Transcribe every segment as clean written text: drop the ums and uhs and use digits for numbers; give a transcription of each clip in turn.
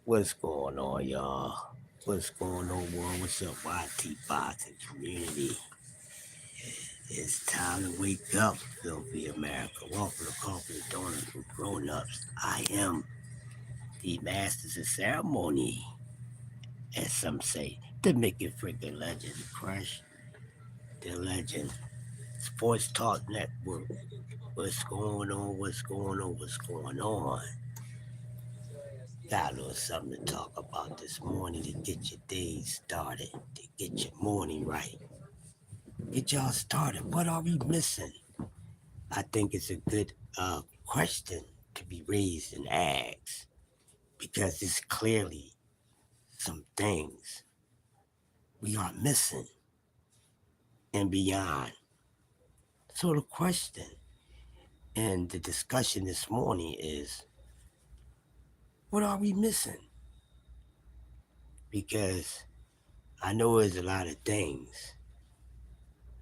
What's going on, y'all? What's going on, world? What's up, YT boxing community? It's time to wake up, filthy America. Welcome to Coffee and Donuts with Grown Ups. I am the Masters of Ceremony, as some say, the Mickey Freaking Legend, Crush the Legend, Sports Talk Network. What's going on? What's going on? What's going on? Got a little something to talk about this morning to get your day started, to get your morning right. Get y'all started. What are we missing? I think it's a good question to be raised and asked because it's clearly some things we are missing and beyond. So the question and the discussion this morning is, what are we missing? Because I know there's a lot of things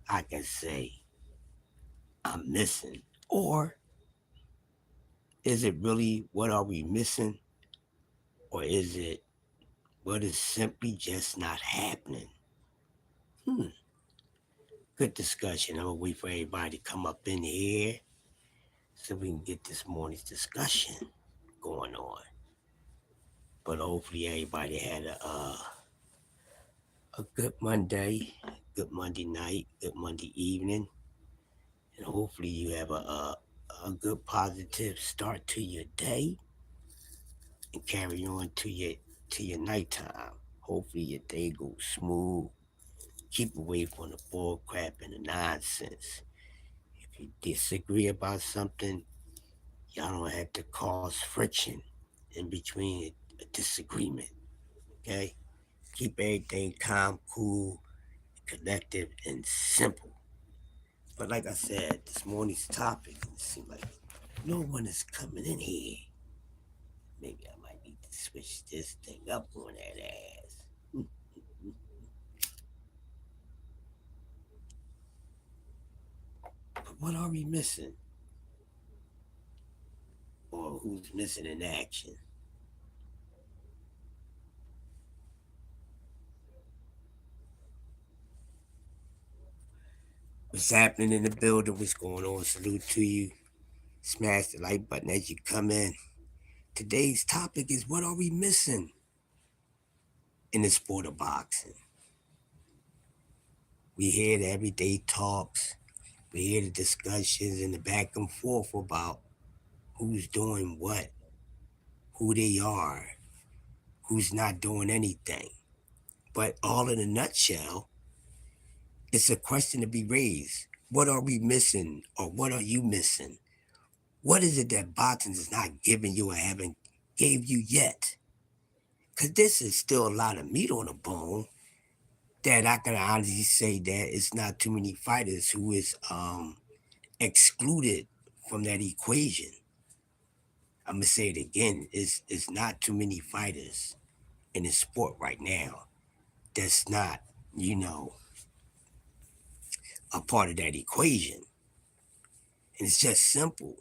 I can say I'm missing. Or is it really what are we missing? Or is it what is simply just not happening? Hmm. Good discussion. I'm gonna wait for everybody to come up in here so we can get this morning's discussion going on. But hopefully everybody had a good Monday, good Monday night, good Monday evening, and hopefully you have a good positive start to your day and carry on to your nighttime. Hopefully your day goes smooth. Keep away from the bull crap and the nonsense. If you disagree about something, y'all don't have to cause friction in between a disagreement. Okay? Keep everything calm, cool, collective, and simple. But like I said, this morning's topic, it seems like no one is coming in here. Maybe I might need to switch this thing up on that ass. But what are we missing? Or who's missing in action? What's happening in the building? What's going on? Salute to you. Smash the like button as you come in. Today's topic is what are we missing in the sport of boxing? We hear the everyday talks, we hear the discussions and the back and forth about who's doing what, who they are, who's not doing anything. But all in a nutshell, it's a question to be raised. What are we missing or what are you missing? What is it that boxing is not giving you or haven't gave you yet? Because this is still a lot of meat on the bone that I can honestly say that it's not too many fighters who is excluded from that equation. I'm gonna say it again. It's not too many fighters in the sport right now that's not, you know, a part of that equation. And it's just simple.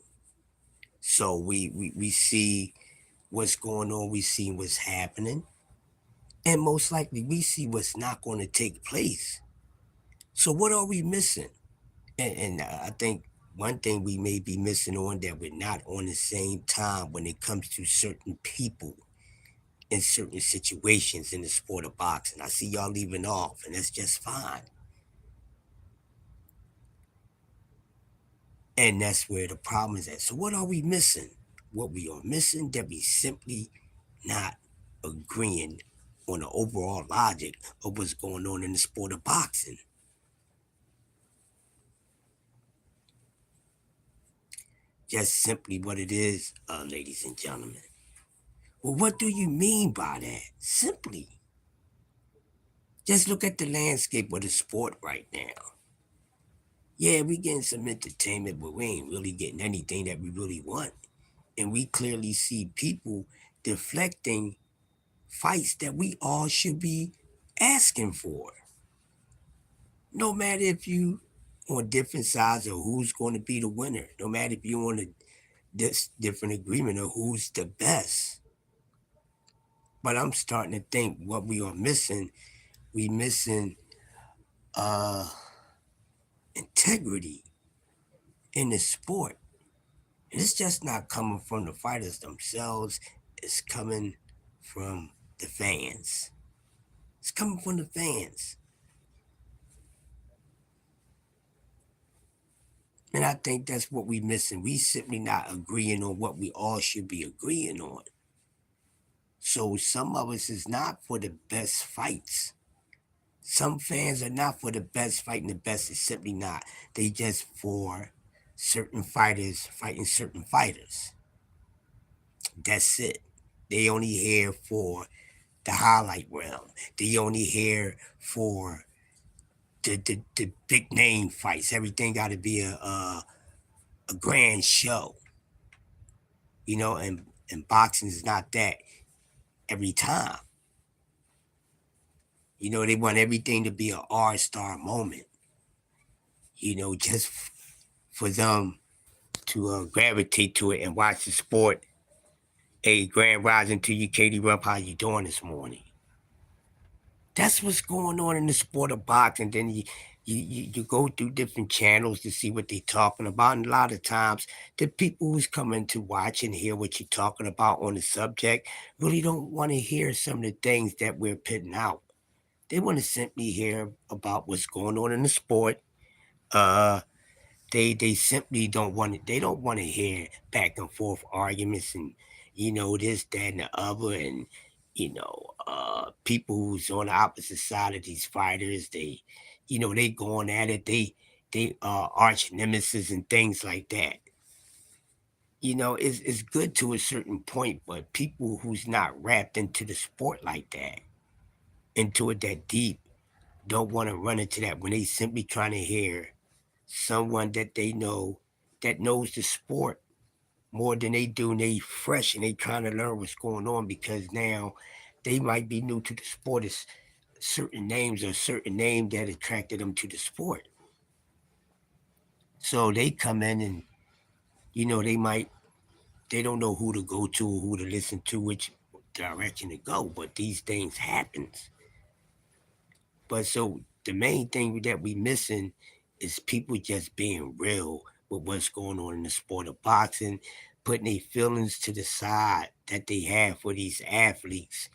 So we see what's going on, we see what's happening, and most likely we see what's not going to take place. So what are we missing? And I think one thing we may be missing on that we're not on the same time when it comes to certain people in certain situations in the sport of boxing. I see y'all leaving off, and that's just fine. And that's where the problem is at. So what are we missing? What we are missing that we simply not agreeing on the overall logic of what's going on in the sport of boxing. Just simply what it is, ladies and gentlemen. Well, what do you mean by that? Simply, just look at the landscape of the sport right now. Yeah, we getting some entertainment, but we ain't really getting anything that we really want. And we clearly see people deflecting fights that we all should be asking for. No matter if you on different sides of who's going to be the winner, no matter if you on a this different agreement of who's the best. But I'm starting to think what we are missing, we missing uh integrity in the sport. And it's just not coming from the fighters themselves, it's coming from the fans. It's coming from the fans. And I think that's what we missing. We simply not agreeing on what we all should be agreeing on. So some of us is not for the best fights. Some fans are not for the best fighting the best. It's simply not. They just for certain fighters fighting certain fighters. That's it. They only here for the highlight round. They only here for the big name fights. Everything got to be a grand show, and boxing is not that every time. They want everything to be an all-star moment. Just for them to gravitate to it and watch the sport. Hey, Grand Rising to you, Katie Rupp. How you doing this morning? That's what's going on in the sport of boxing. Then you go through different channels to see what they're talking about. And a lot of times, the people who's coming to watch and hear what you're talking about on the subject really don't want to hear some of the things that we're putting out. They want to simply hear about what's going on in the sport. Uh, they simply don't want it. They don't want to hear back and forth arguments and this, that, and the other, and people who's on the opposite side of these fighters. They going at it. They arch nemesis and things like that. It's good to a certain point, but people who's not wrapped into the sport like that, into it that deep, don't want to run into that when they simply trying to hear someone that they know that knows the sport more than they do, and they fresh and they trying to learn what's going on because now they might be new to the sport. It's certain names or a certain name that attracted them to the sport. So they come in and they don't know who to go to or who to listen to, which direction to go. But these things happens. But so the main thing that we missing is people just being real with what's going on in the sport of boxing, putting their feelings to the side that they have for these athletes,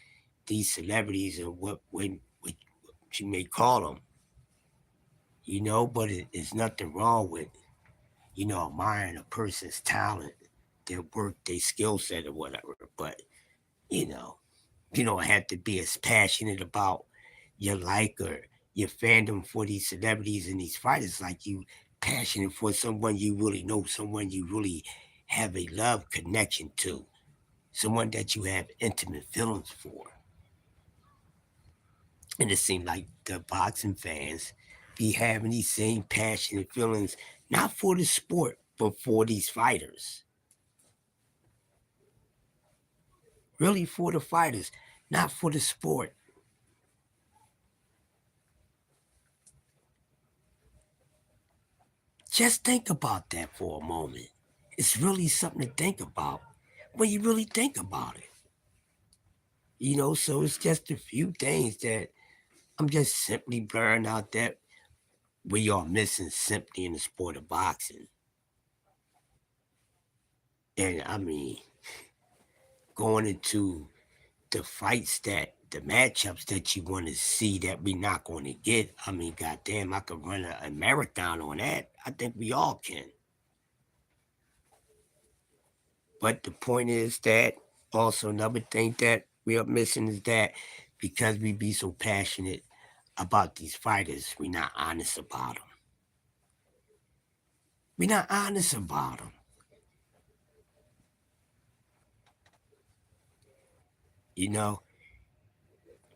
these celebrities, or what you may call them, But it's nothing wrong with admiring a person's talent, their work, their skill set, or whatever. But you know, you don't have to be as passionate about your like or your fandom for these celebrities and these fighters like you passionate for someone you really know, someone you really have a love connection to, someone that you have intimate feelings for. And it seems like the boxing fans be having these same passionate feelings, not for the sport, but for these fighters. Really for the fighters, not for the sport. Just think about that for a moment. It's really something to think about when you really think about it. So it's just a few things that I'm just simply blurring out that we are missing simply in the sport of boxing. And I mean, going into the fights the matchups that you want to see that we're not going to get. I mean, goddamn, I could run a marathon on that. I think we all can. But the point is that also another thing that we are missing is that because we be so passionate about these fighters, we're not honest about them. We're not honest about them. You know,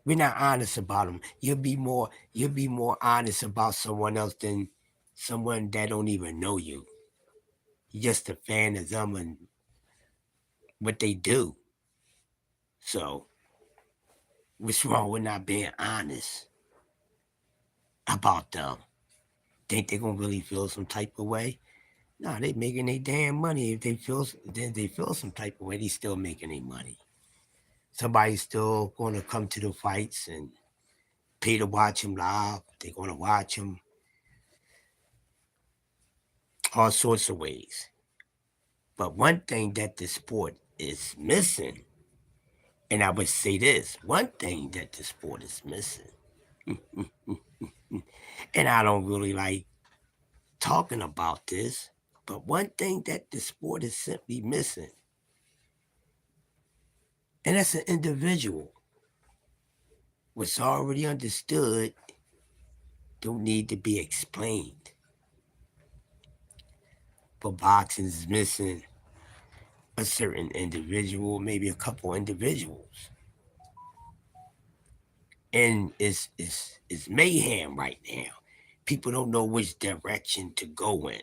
we're not honest about them. You'll be more honest about someone else than someone that don't even know you. You're just a fan of them and what they do. So what's wrong with not being honest about them? Think they're gonna really feel some type of way? No, they making their damn money. If they feel some type of way, they still making their money. Somebody's still going to come to the fights and pay to watch them live. They're going to watch them all sorts of ways. But one thing that the sport is missing, and I would say this, one thing that the sport is missing, and I don't really like talking about this, but one thing that the sport is simply missing, and that's an individual. What's already understood don't need to be explained. But boxing is missing a certain individual, maybe a couple individuals. And it's mayhem right now. People don't know which direction to go in.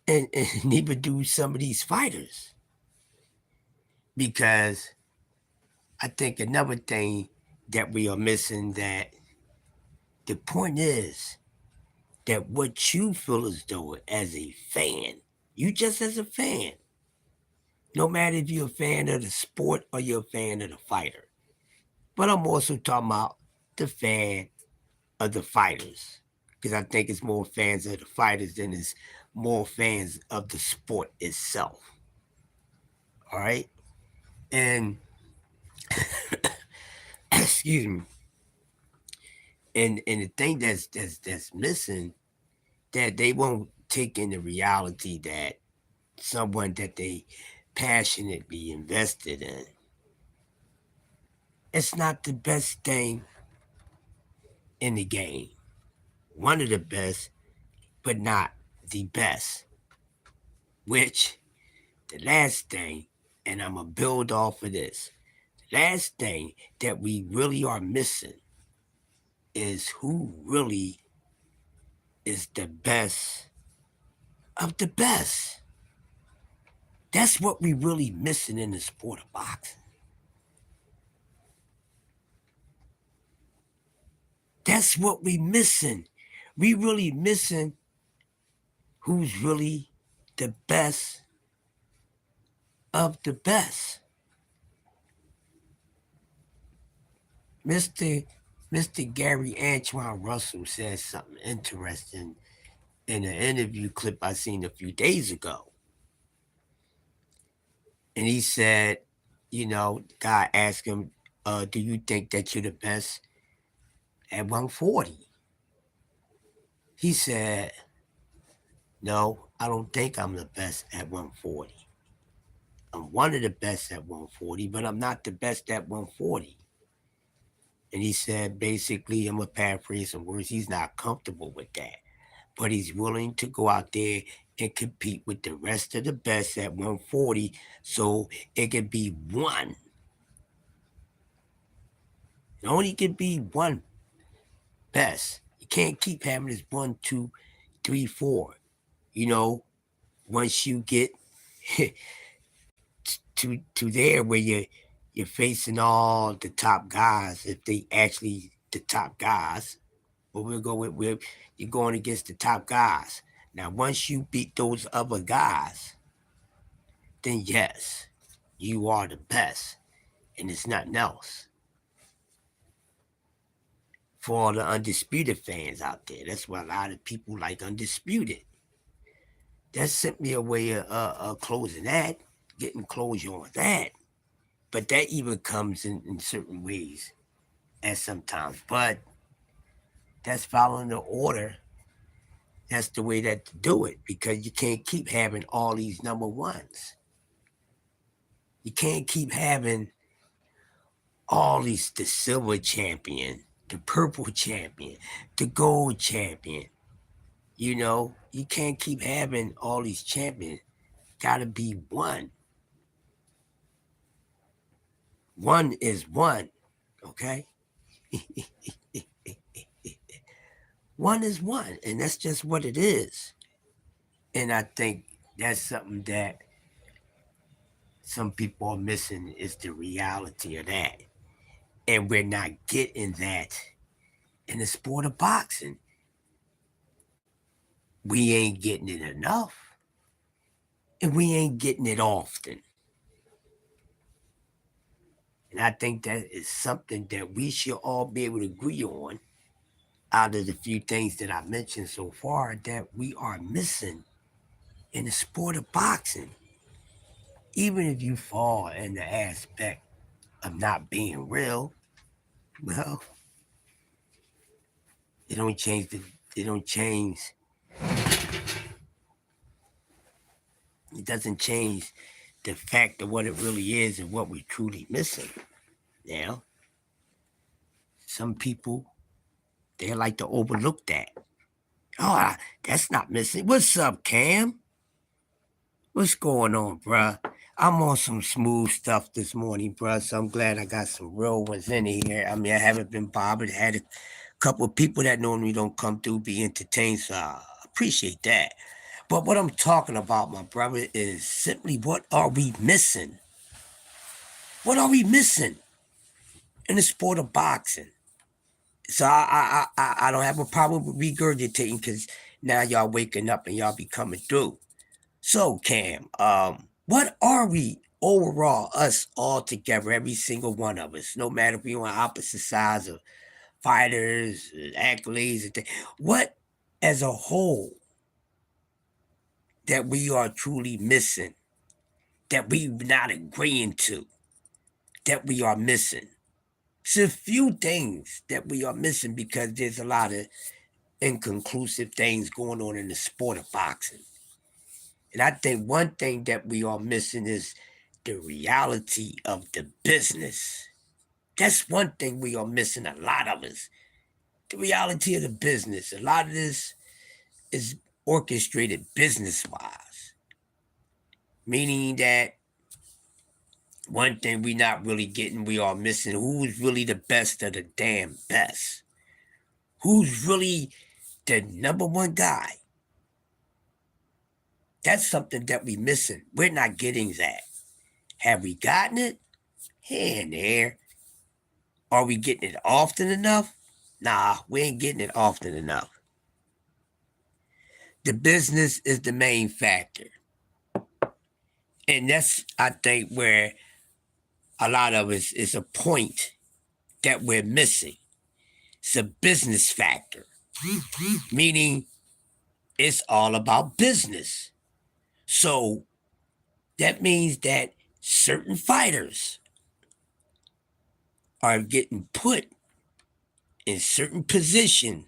And neither do some of these fighters. Because I think another thing that we are missing, that the point is that what you feel as though as a fan, you just as a fan, no matter if you're a fan of the sport or you're a fan of the fighter. But I'm also talking about the fan of the fighters, because I think it's more fans of the fighters than it's more fans of the sport itself. All right, and excuse me, and the thing that's missing, that they won't take in the reality that someone that they passionately invested in, it's not the best thing in the game. One of the best, but not the best. Which, the last thing, and I'm going to build off of this, the last thing that we really are missing is who really is the best of the best. That's what we really missing in the sport of boxing. That's what we missing. We really missing who's really the best of the best. Mr. Mr. Gary Antoine Russell said something interesting in an interview clip I seen a few days ago. And he said, the guy asked him, do you think that you're the best at 140? He said, no, I don't think I'm the best at 140. I'm one of the best at 140, but I'm not the best at 140. And he said, basically, I'm going to paraphrase some words, he's not comfortable with that. But he's willing to go out there and compete with the rest of the best at 140, so it can be one. It only can be one best. You can't keep having this 1, 2, 3, 4. Once you get to there where you're facing all the top guys, if they actually the top guys, but we'll go with you're going against the top guys. Now, once you beat those other guys, then yes, you are the best, and it's nothing else. For all the Undisputed fans out there, that's why a lot of people like Undisputed. That's simply a way of closing that, getting closure on that. But that even comes in certain ways at sometimes. But that's following the order. That's the way that to do it, because you can't keep having all these number ones. You can't keep having all these, the silver champion, the purple champion, the gold champion. You can't keep having all these champions. Gotta be one. One is one, okay? One is one, and that's just what it is. And I think that's something that some people are missing, is the reality of that. And we're not getting that in the sport of boxing. We ain't getting it enough, and we ain't getting it often. And I think that is something that we should all be able to agree on out of the few things that I mentioned so far that we are missing in the sport of boxing. Even if you fall in the aspect of not being real, well, they don't change the they don't change it doesn't change the fact of what it really is and what we're truly missing. Now, some people they like to overlook that. Oh, that's not missing. What's up, Cam? What's going on, bruh? I'm on some smooth stuff this morning, bruh. So I'm glad I got some real ones in here. I mean, I haven't been bothered. Had a couple of people that normally don't come through be entertained, so I appreciate that. But what I'm talking about, my brother, is simply what are we missing? What are we missing in the sport of boxing? So I don't have a problem with regurgitating because now y'all waking up and y'all be coming through. So Cam, what are we overall, us all together, every single one of us, no matter if we on opposite sides of fighters, accolades, and things, what as a whole that we are truly missing, that we not agreeing to, that we are missing? It's a few things that we are missing because there's a lot of inconclusive things going on in the sport of boxing. And I think one thing that we are missing is the reality of the business. That's one thing we are missing, a lot of us. The reality of the business. A lot of this is orchestrated business wise, meaning that one thing we not really getting, we are missing who's really the best of the damn best. Who's really the number one guy? That's something that we missing. We're not getting that. Have we gotten it? Here and there. Are we getting it often enough? Nah, we ain't getting it often enough. The business is the main factor. And that's, I think, where a lot of us is a point that we're missing. It's a business factor, meaning it's all about business. So that means that certain fighters are getting put in certain position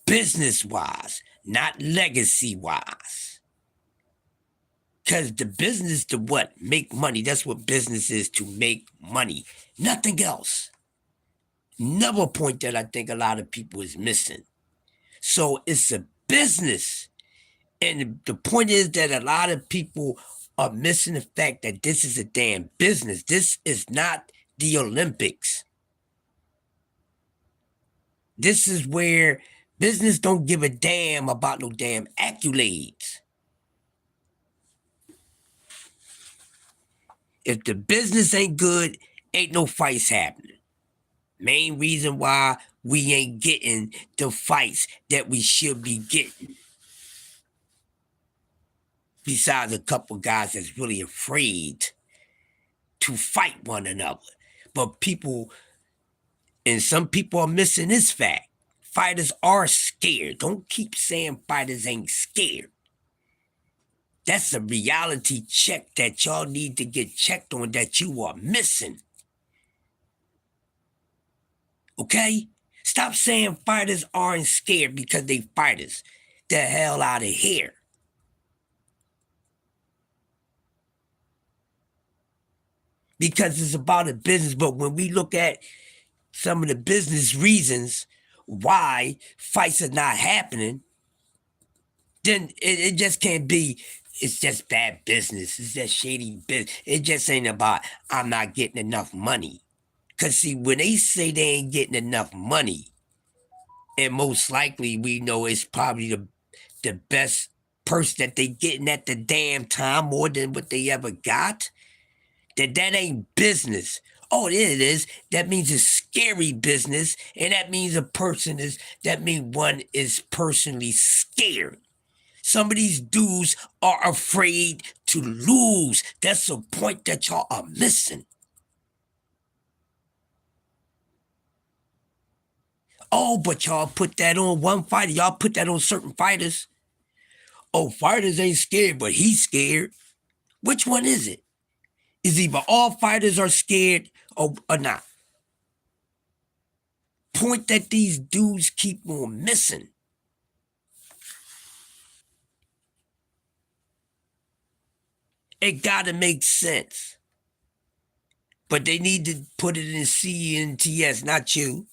business wise, not legacy wise. Because the business to what? Make money. That's what business is, to make money. Nothing else. Another point that I think a lot of people is missing. So it's a business. And the point is that a lot of people are missing the fact that this is a damn business. This is not the Olympics. This is where business don't give a damn about no damn accolades. If the business ain't good, ain't no fights happening. Main reason why we ain't getting the fights that we should be getting. Besides a couple guys that's really afraid to fight one another. But people, and some people are missing this fact. Fighters are scared. Don't keep saying fighters ain't scared. That's a reality check that y'all need to get checked on that you are missing. Okay? Stop saying fighters aren't scared because they fighters. The hell out of here. Because it's about a business, but when we look at some of the business reasons why fights are not happening, then it just can't be, it's just bad business. It's just shady business. It just ain't about, I'm not getting enough money. Because, see, when they say they ain't getting enough money, and most likely we know it's probably the best person that they getting at the damn time more than what they ever got, that ain't business. Oh, it is. That means it's scary business, and that means that means one is personally scared. Some of these dudes are afraid to lose. That's the point that y'all are missing. Oh, but y'all put that on one fighter. Y'all put that on certain fighters. Oh, fighters ain't scared, but he's scared. Which one is it? Is either all fighters are scared or not? Point that these dudes keep on missing. It gotta make sense. But they need to put it in CNTS, not you.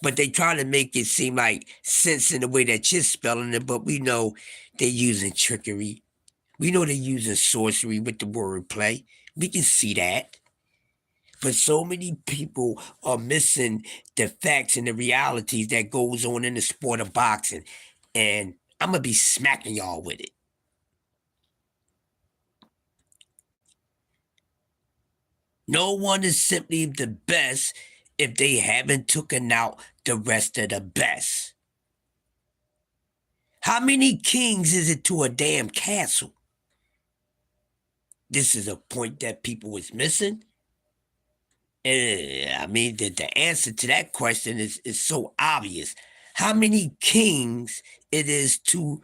But they try to make it seem like sense in the way that you're spelling it, but we know they're using trickery. We know they're using sorcery with the wordplay. We can see that. But so many people are missing the facts and the realities that goes on in the sport of boxing. And I'm gonna be smacking y'all with it. No one is simply the best if they haven't taken out the rest of the best. How many kings is it to a damn castle? This is a point that people was missing. I mean, the answer to that question is so obvious. How many kings it is to,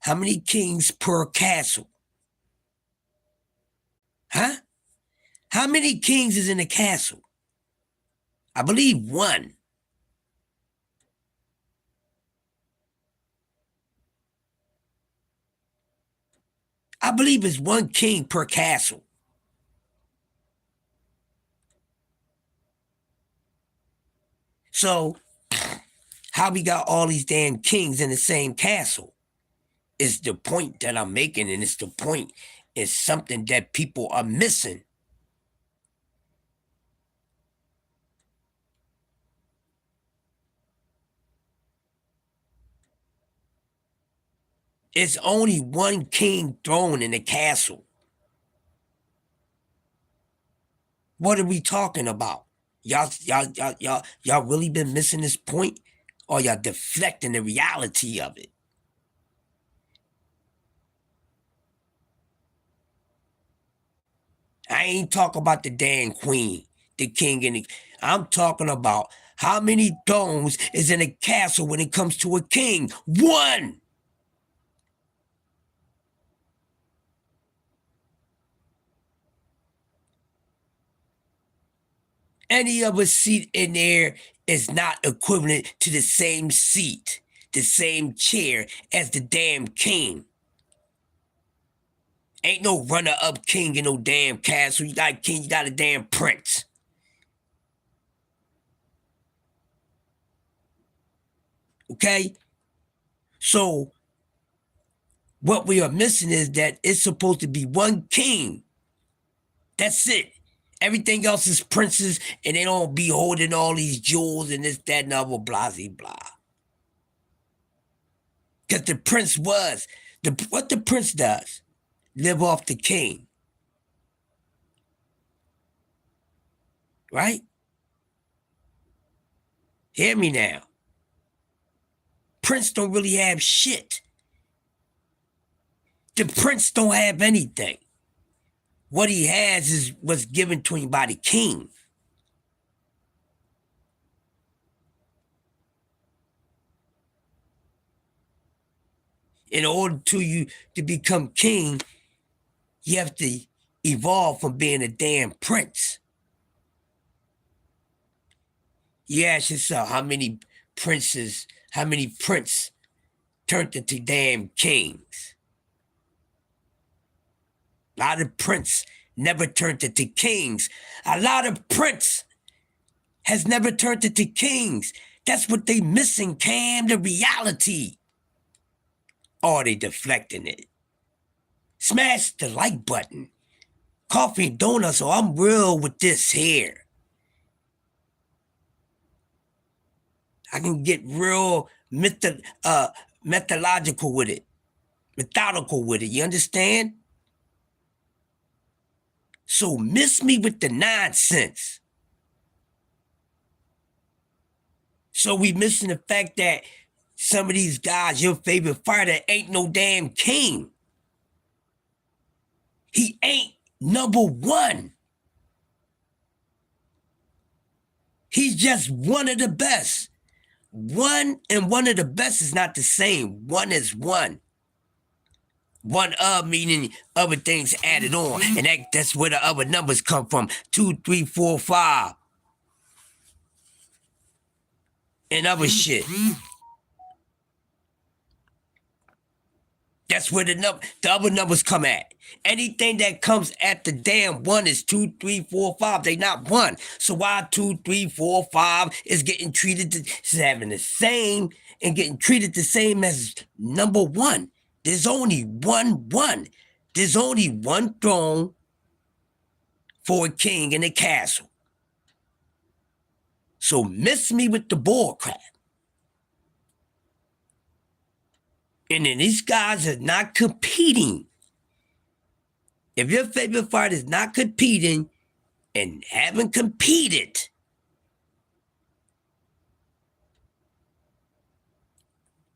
how many kings per castle? Huh? How many kings is in a castle? I believe one. I believe it's one king per castle. So, how we got all these damn kings in the same castle is the point that I'm making, and it's the point is something that people are missing. It's only one king throne in the castle. What are we talking about? Y'all really been missing this point? Or y'all deflecting the reality of it? I ain't talking about the damn queen, the king, and I'm talking about how many thrones is in a castle when it comes to a king? One! Any other seat in there is not equivalent to the same seat, the same chair as the damn king. Ain't no runner-up king in no damn castle. You got a king, you got a damn prince. Okay? So what we are missing is that it's supposed to be one king. That's it. Everything else is princes, and they don't be holding all these jewels and this, that, and other, blah, blah. Because the prince was what the prince does, live off the king, right? Hear me now. Prince don't really have shit. The prince don't have anything. What he has is what's given to him by the king. In order to you to become king, you have to evolve from being a damn prince. You ask yourself how many princes turned into damn kings? A lot of prince never turned into kings. A lot of prince has never turned into kings. That's what they missing, Cam, the reality. Or they deflecting it. Smash the like button. Coffee and donuts, so I'm real with this here. I can get real methodological with it. Methodical with it, you understand? So miss me with the nonsense. So we missing the fact that some of these guys, your favorite fighter, ain't no damn king. He ain't number one. He's just one of the best. one and one of the best is not the same. One is one. One of meaning other things added on. And that's where the other numbers come from. 2, 3, 4, 5. And other shit. That's where the other numbers come at. Anything that comes at the damn one is 2, 3, 4, 5. They not one. So why 2, 3, 4, 5 is getting treated is having the same and getting treated the same as number one? There's only one. There's only one throne for a king in a castle. So miss me with the bull crap. And then these guys are not competing. If your favorite fighter is not competing and haven't competed,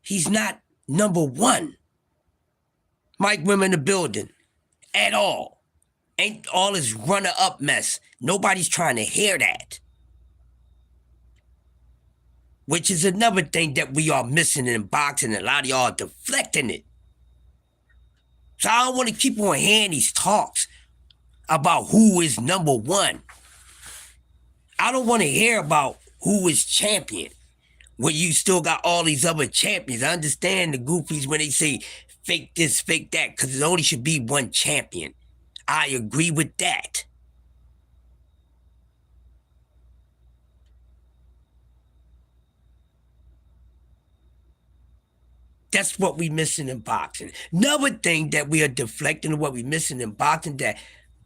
he's not number one. Mike Rim in the building at all. Ain't all this runner-up mess. Nobody's trying to hear that. Which is another thing that we are missing in boxing. A lot of y'all are deflecting it. So I don't want to keep on hearing these talks about who is number one. I don't want to hear about who is champion when you still got all these other champions. I understand the goofies when they say fake this, fake that, because there only should be one champion. I agree with that. That's what we missing in boxing. Another thing that we are deflecting what we missing in boxing, that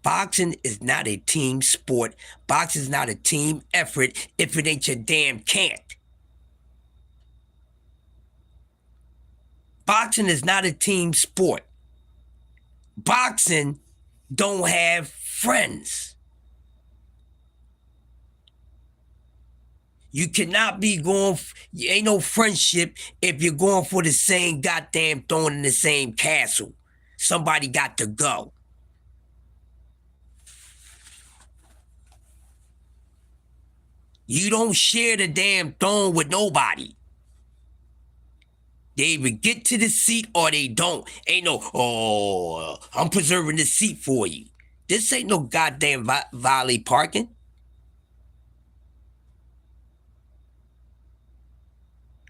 boxing is not a team sport. Boxing is not a team effort if it ain't your damn can't. Boxing is not a team sport. Boxing don't have friends. You cannot be going, ain't no friendship if you're going for the same goddamn throne in the same castle. Somebody got to go. You don't share the damn throne with nobody. They either get to the seat or they don't. Ain't no, oh, I'm preserving the seat for you. This ain't no goddamn valet parking.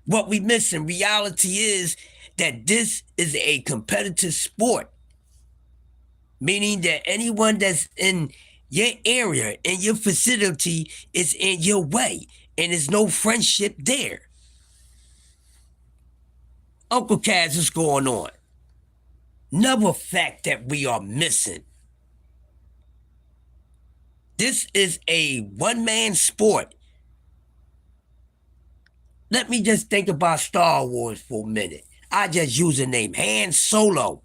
What we miss in reality is that this is a competitive sport. Meaning that anyone that's in your area, in your facility, is in your way. And there's no friendship there. Uncle Kaz, what's going on? Another fact that we are missing. This is a one-man sport. Let me just think about Star Wars for a minute. I just use the name Han Solo.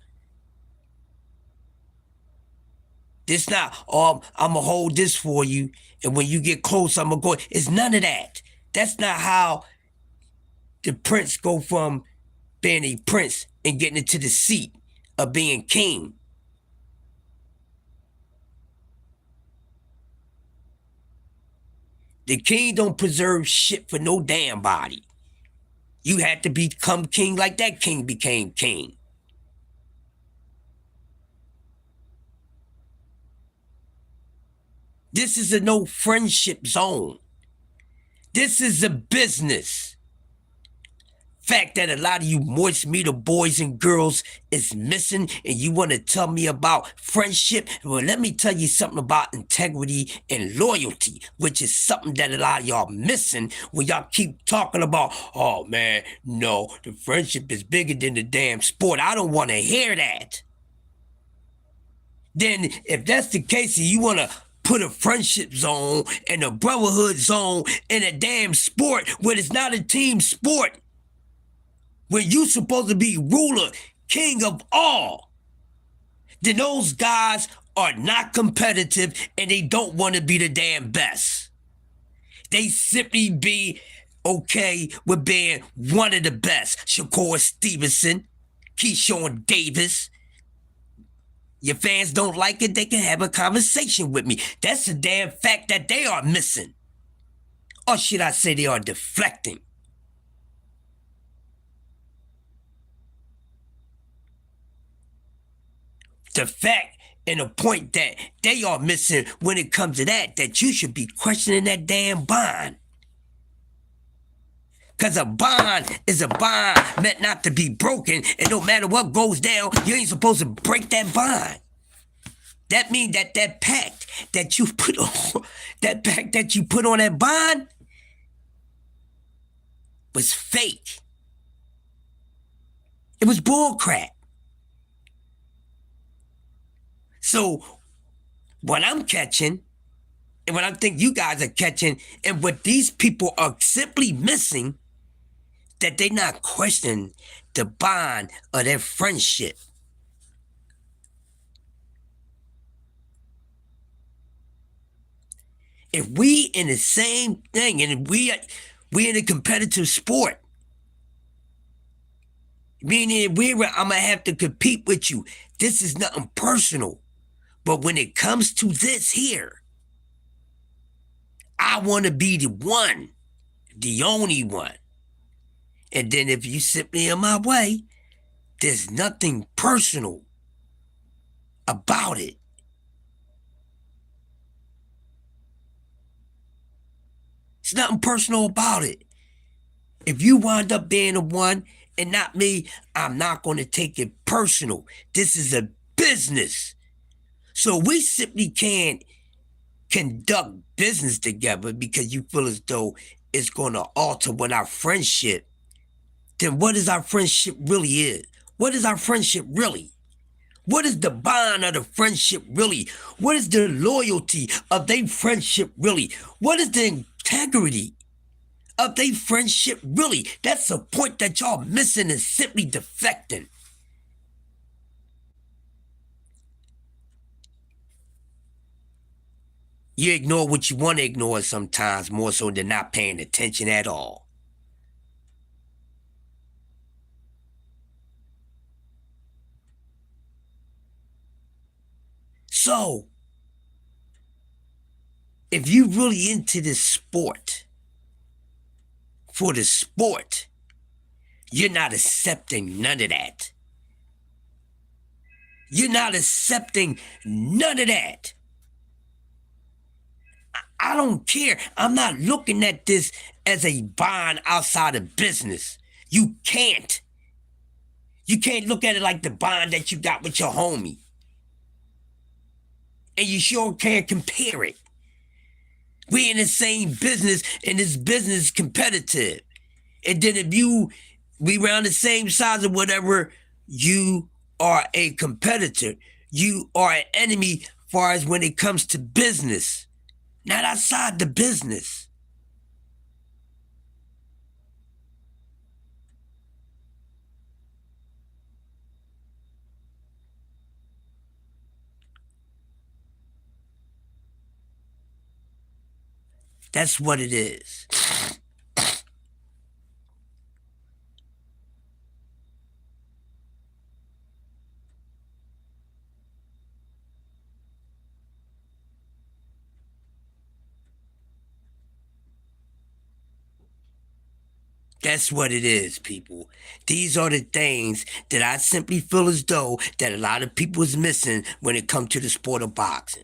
This not, I'm going to hold this for you, and when you get close, I'm going to go. It's none of that. That's not how the prince go from being a prince and getting into the seat of being king. The king don't preserve shit for no damn body. You had to become king like that king became king. This is a no friendship zone. This is a business. Fact that a lot of you moist meter boys and girls is missing, and you want to tell me about friendship. Well, let me tell you something about integrity and loyalty, which is something that a lot of y'all missing when y'all keep talking about, oh man, no, the friendship is bigger than the damn sport. I don't want to hear that. Then if that's the case, and you want to put a friendship zone and a brotherhood zone in a damn sport when it's not a team sport, when you supposed to be ruler, king of all, then those guys are not competitive and they don't want to be the damn best. They simply be okay with being one of the best. Shakur Stevenson, Keyshawn Davis. Your fans don't like it, they can have a conversation with me. That's a damn fact that they are missing. Or should I say they are deflecting? the fact and the point that they are missing when it comes to that you should be questioning that damn bond. Because a bond is a bond meant not to be broken, and no matter what goes down, you ain't supposed to break that bond. That means that pact that you put on, that pact that you put on that bond was fake. It was bullcrap. So what I'm catching, and what I think you guys are catching, and what these people are simply missing, that they not questioning the bond of their friendship. If we in the same thing, and we in a competitive sport, meaning I'm gonna have to compete with you. This is nothing personal. But when it comes to this here, I want to be the one, the only one. And then if you sit me in my way, there's nothing personal about it. It's nothing personal about it. If you wind up being the one and not me, I'm not going to take it personal. This is a business. So we simply can't conduct business together because you feel as though it's going to alter what our friendship. Then what is our friendship really is? What is our friendship really? What is the bond of the friendship really? What is the loyalty of their friendship really? What is the integrity of their friendship really? That's the point that y'all missing and simply defecting. You ignore what you want to ignore sometimes more so than not paying attention at all. So, if you really into this sport, for the sport, you're not accepting none of that. You're not accepting none of that. I don't care. I'm not looking at this as a bond outside of business. You can't. You can't look at it like the bond that you got with your homie. And you sure can't compare it. We in the same business, and this business is competitive. And then if we around the same size or whatever, you are a competitor. You are an enemy as far as when it comes to business. Not outside the business. That's what it is. That's what it is, people. These are the things that I simply feel as though that a lot of people is missing when it comes to the sport of boxing.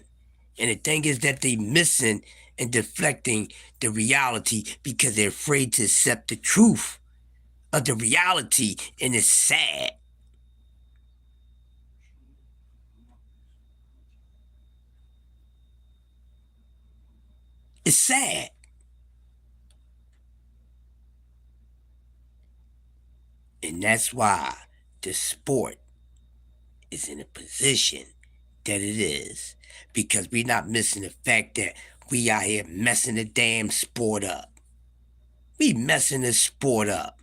And the thing is that they missing and deflecting the reality because they're afraid to accept the truth of the reality, and it's sad. It's sad. And that's why the sport is in a position that it is. Because we're not missing the fact that we out here messing the damn sport up. We messing the sport up.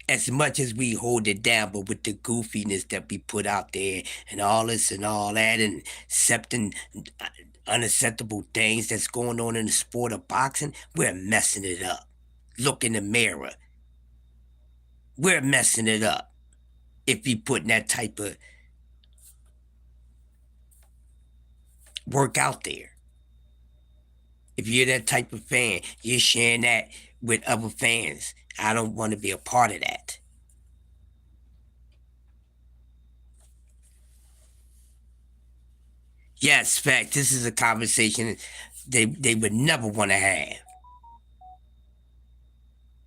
As much as we hold it down, but with the goofiness that we put out there and all this and all that and accepting unacceptable things that's going on in the sport of boxing, we're messing it up. Look in the mirror. We're messing it up if we putting that type of work out there. If you're that type of fan, you're sharing that with other fans. I don't want to be a part of that. Yes, fact. This is a conversation they would never want to have.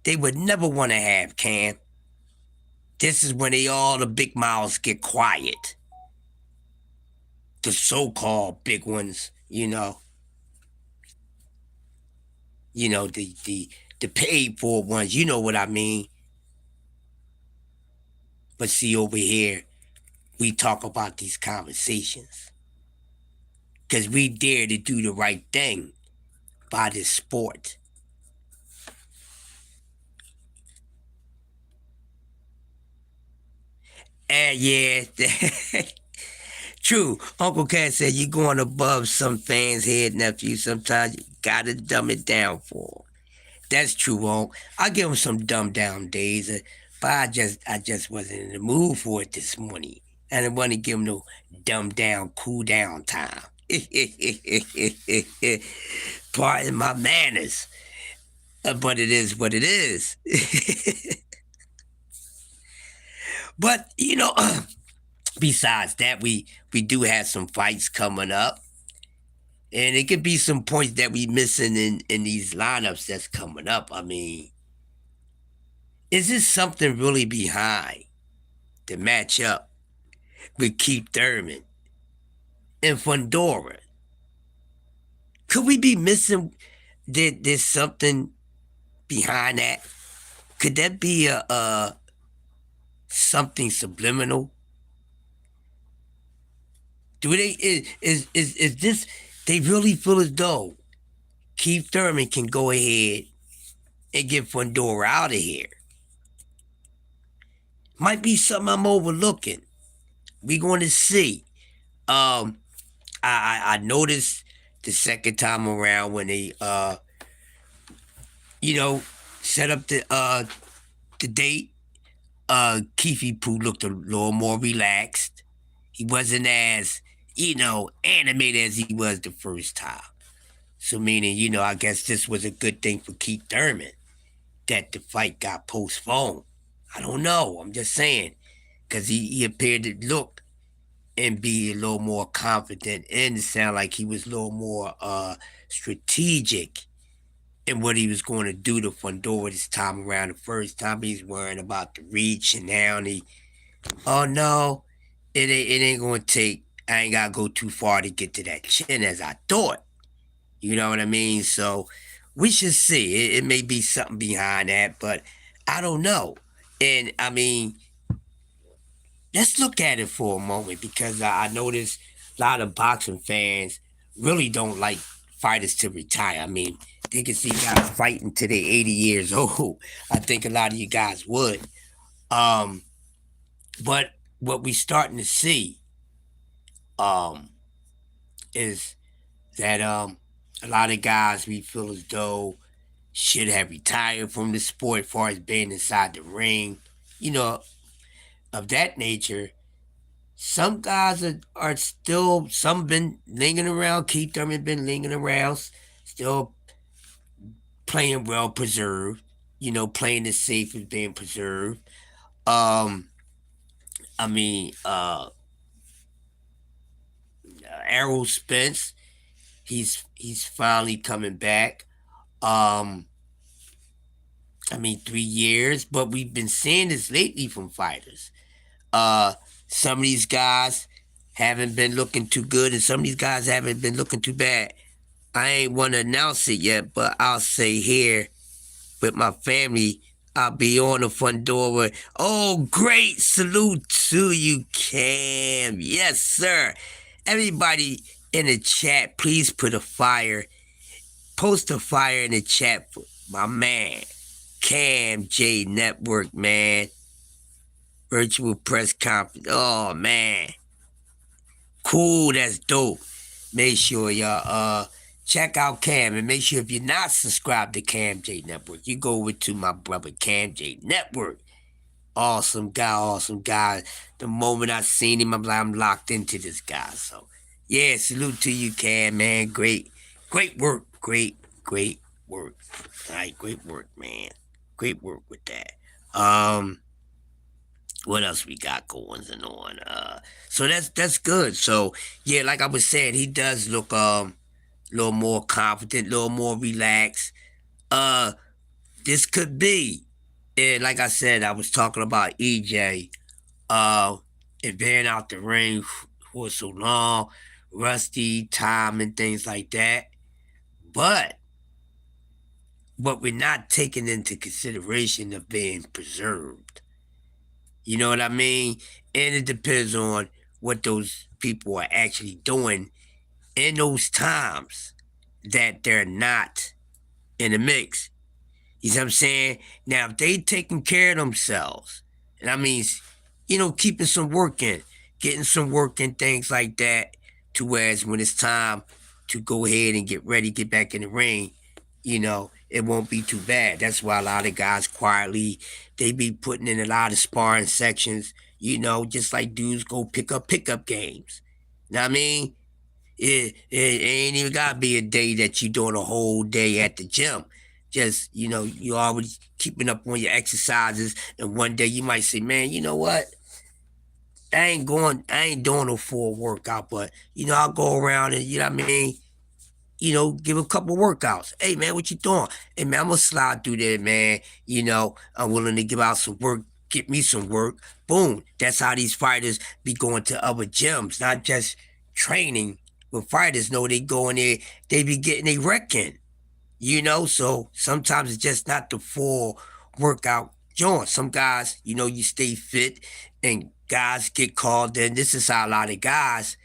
They would never want to have, Cam. This is when they all the big mouths get quiet. The so-called big ones, the paid for ones. You know what I mean? But see over here, we talk about these conversations because we dare to do the right thing by this sport. And yeah, true. Uncle Cat said you're going above some fans' head, nephew. Sometimes you gotta dumb it down for 'em. That's true, Unc. I give him some dumb down days, but I just wasn't in the mood for it this morning. I didn't want to give him no dumb down, cool down time. Pardon my manners, but it is what it is. But besides that, we do have some fights coming up, and it could be some points that we missing in these lineups that's coming up. I mean, is this something really behind the matchup with Keith Thurman and Fundora? Could we be missing? There's something behind that. Could that be a something subliminal? Do they is this? They really feel as though Keith Thurman can go ahead and get Fundora out of here. Might be something I'm overlooking. We going to see. Um, I noticed the second time around when they you know set up the date. Keefy Pooh looked a little more relaxed. He wasn't as animated as he was the first time. So meaning, I guess this was a good thing for Keith Thurman that the fight got postponed. I don't know. I'm just saying because he appeared to look and be a little more confident and it sounded like he was a little more strategic in what he was going to do to Fundora this time around. The first time he's worrying about the reach, and now oh no, it ain't going to take. I ain't gotta go too far to get to that chin as I thought. You know what I mean? So we should see. It may be something behind that, but I don't know. And I mean, let's look at it for a moment because I noticed a lot of boxing fans really don't like fighters to retire. I mean, they can see guys fighting to their 80 years old. I think a lot of you guys would. Um, but what we starting to see um, is that a lot of guys we feel as though should have retired from the sport as far as being inside the ring, you know, of that nature. Some guys are still, some been lingering around. Keith Thurman been lingering around, still playing well preserved, playing it safe as being preserved. Um, I mean, Errol Spence, he's finally coming back. Um, I mean, 3 years, but we've been seeing this lately from fighters. Uh, some of these guys haven't been looking too good, and some of these guys haven't been looking too bad. I ain't want to announce it yet, but I'll say here with my family, I'll be on the Fundora. Oh, great salute to you, Cam. Yes, sir. Everybody in the chat, please put a fire. Post a fire in the chat for my man, Cam J Network, man. Virtual press conference. Oh, man. Cool, that's dope. Make sure y'all check out Cam and make sure if you're not subscribed to Cam J Network, you go over to my brother Cam J Network. Awesome guy, awesome guy. The moment I seen him, I'm locked into this guy. So yeah, salute to you, Cam, man. Great work. Great work. All right, great work, man. Great work with that. Um What else we got going on? So that's good. So yeah, like I was saying, he does look a little more confident, a little more relaxed. Uh, this could be, and like I said, I was talking about EJ. Uh, and being out the ring for so long, rusty time and things like that. But what we're not taking into consideration of being preserved. You know what I mean? And it depends on what those people are actually doing in those times that they're not in the mix. You see what I'm saying? Now, if they taking care of themselves, and that means, keeping some work in, getting some work in, things like that, to whereas when it's time to go ahead and get ready, get back in the ring, it won't be too bad. That's why a lot of guys quietly, they be putting in a lot of sparring sections, just like dudes go pick up pickup games. Know what I mean? It ain't even gotta be a day that you doing a whole day at the gym. Just, you always keeping up on your exercises, and one day you might say, man, you know what? I ain't doing no full workout, but I'll go around and you know what I mean, give a couple workouts. Hey man, what you doing? Hey man, I'm gonna slide through there, man. I'm willing to give out some work, get me some work. Boom. That's how these fighters be going to other gyms, not just training. When fighters know they go in there, they be getting a wrecking. So sometimes it's just not the full workout joint. Some guys, you stay fit and guys get called in. This is how a lot of guys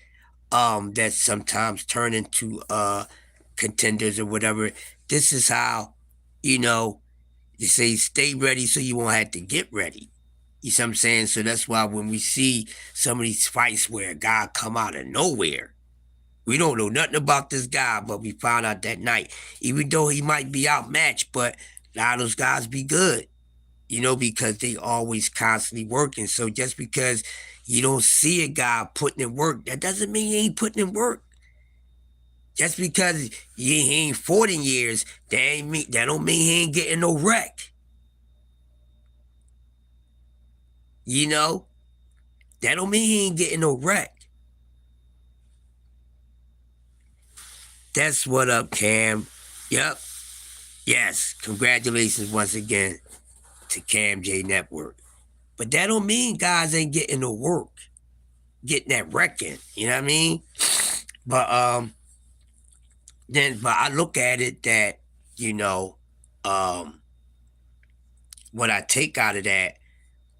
that sometimes turn into contenders or whatever. This is how, you know, they say stay ready so you won't have to get ready. You see what I'm saying? So that's why when we see some of these fights where a guy come out of nowhere, we don't know nothing about this guy, but we found out that night, even though he might be outmatched, but a lot of those guys be good, because they always constantly working. So just because you don't see a guy putting in work, that doesn't mean he ain't putting in work. Just because he ain't 40 years, that don't mean he ain't getting no wreck. You know? That don't mean he ain't getting no wreck. That's what up, Cam. Yep. Yes. Congratulations once again to Cam J Network. But that don't mean guys ain't getting no work. Getting that wrecking. You know what I mean? But I look at it that, you know, um, what I take out of that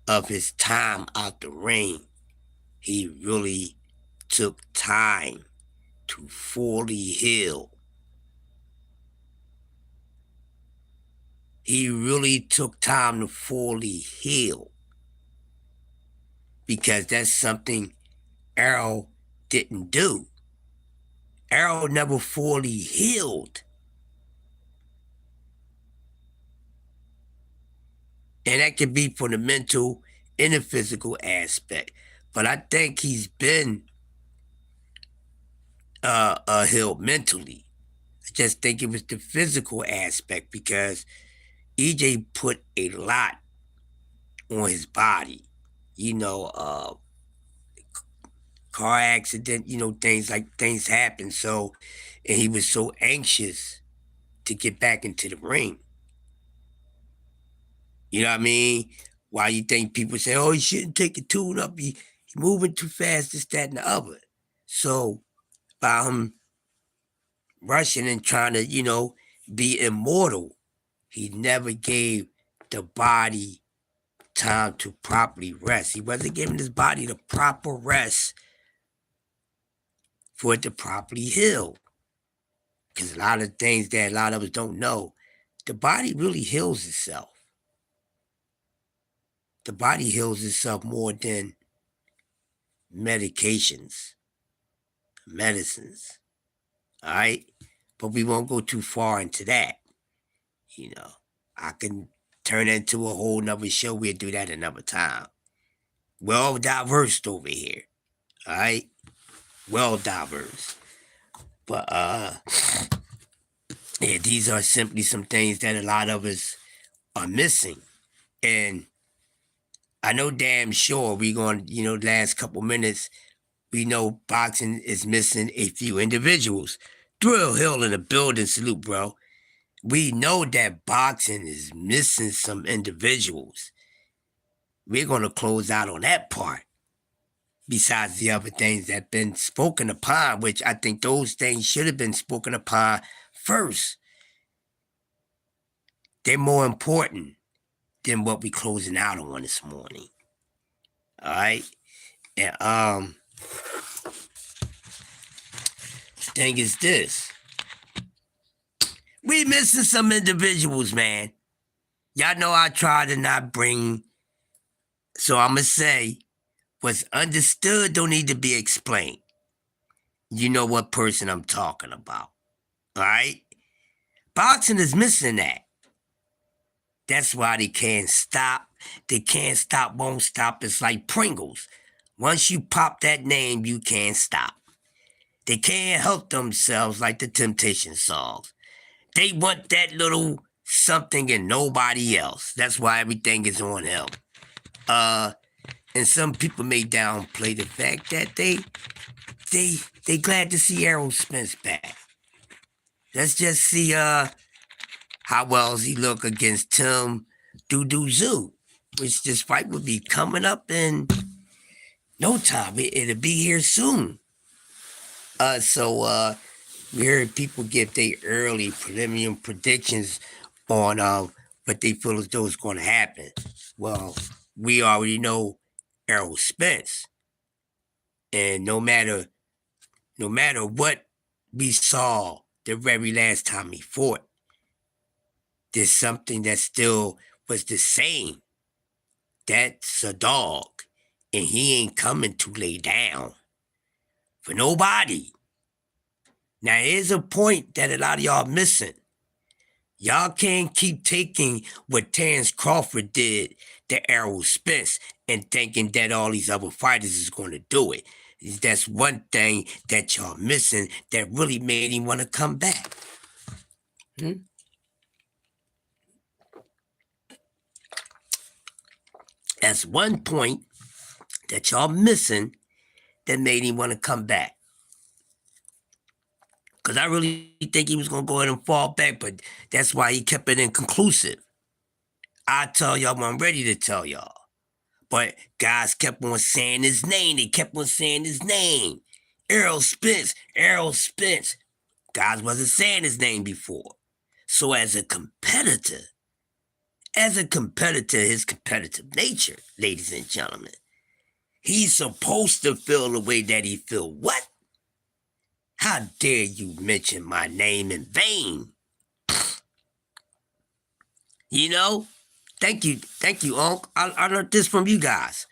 of his time out the ring, he really took time to fully heal. He really took time to fully heal because that's something Errol didn't do. Errol never fully healed. And that can be from the mental and the physical aspect. But I think he's been healed mentally. I just think it was the physical aspect because EJ put a lot on his body. You know, car accident, things happen. So, and he was so anxious to get back into the ring. You know what I mean? Why you think people say, oh, he shouldn't take a tune up, he moving too fast, this, that, and the other. So by him rushing and trying to, be immortal, he never gave the body time to properly rest. He wasn't giving his body the proper rest for it to properly heal. Because a lot of things that a lot of us don't know, the body really heals itself. The body heals itself more than medications, medicines. All right? But we won't go too far into that. You know, I can turn it into a whole nother show. We'll do that another time. Well diverse over here. All right? Well diverse. But yeah, these are simply some things that a lot of us are missing. And I know damn sure we going to, last couple minutes, we know boxing is missing a few individuals. Thrill Hill in the building, salute, bro. We know that boxing is missing some individuals. We're going to close out on that part. Besides the other things that have been spoken upon, which I think those things should have been spoken upon first. They're more important than what we closing out on this morning. All right. And thing is this. We missing some individuals, man. Y'all know I try to not bring, so I'ma say, what's understood don't need to be explained. You know what person I'm talking about. All right? Boxing is missing that. That's why they can't stop. They can't stop, won't stop. It's like Pringles. Once you pop that name, you can't stop. They can't help themselves like the Temptation songs. They want that little something and nobody else. That's why everything is on him. And some people may downplay the fact that they glad to see Errol Spence back. Let's just see how well does he look against Tim Zoo, which this fight will be coming up in no time. It'll be here soon. So we heard people give their early preliminary predictions on what they feel as though is going to happen. Well, we already know Errol Spence, and no matter what we saw the very last time he fought, there's something that still was the same. That's a dog, and he ain't coming to lay down for nobody. Now, here's a point that a lot of y'all missing. Y'all can't keep taking what Terrence Crawford did to Errol Spence and thinking that all these other fighters is going to do it. That's one thing that y'all missing that really made him want to come back. That's one point that y'all missing that made him want to come back. Because I really think he was going to go ahead and fall back, but that's why he kept it inconclusive. I tell y'all when I'm ready to tell y'all. But guys kept on saying his name. They kept on saying his name. Errol Spence. Guys wasn't saying his name before. So as a competitor, his competitive nature, ladies and gentlemen, he's supposed to feel the way that he feel. What? How dare you mention my name in vain? You know? Thank you, Unc. I learned this from you guys.